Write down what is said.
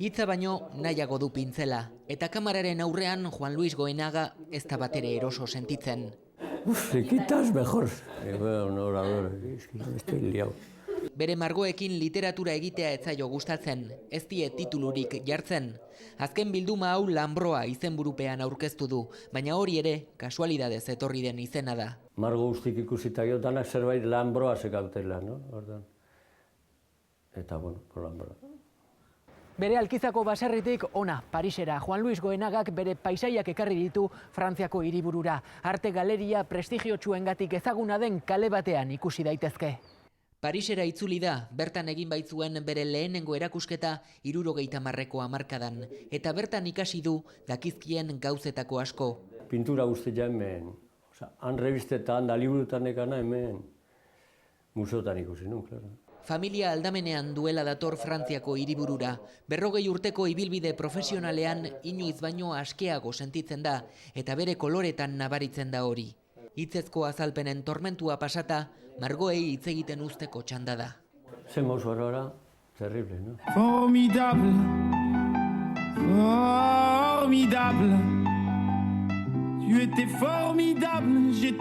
Hitza baino nahiago du pintzela, eta kamararen aurrean Juan Luis Goenaga ez da batere eroso sentitzen. Si quitas, mejor. Un orador, estoy liado. Bere margoekin literatura egitea ez zaio gustatzen, ez die titulurik jartzen. Azken bilduma hau Lanbroa izenburupean aurkeztu du, baina hori ere kasualidadez etorri den izena da. Margo guztik ikusita danak zerbait Lanbroa zekautela, no? Ordan. Eta, bueno, Lanbroa. Bere Alkizako baserritik ona, Parisera, Juan Luis Goenagak bere paisaiak ekarri ditu Frantziako hiriburura. Arte galeria prestigiotsuengatik ezaguna den kale batean ikusi daitezke. Parisera itzuli da, bertan egin baitzuen bere lehenengo erakusketa 70ko hamarkadan, eta bertan ikasi du dakizkien gauzetako asko. Pintura guztia hemen, han revistetan, da liburutan ekana hemen, museotan ikusi nun, klaro. Familia aldamenean duela dator Frantziako hiriburura. 40 urteko ibilbide profesionalean inoiz baino askeago sentitzen da, eta bere koloretan nabaritzen da hori. Hitzezko azalpenen tormentua pasata, margoei hitz egiten usteko txanda da. Zen mozu arora, terrible, no? Formidable, formidable, tu étais formidable, j'étais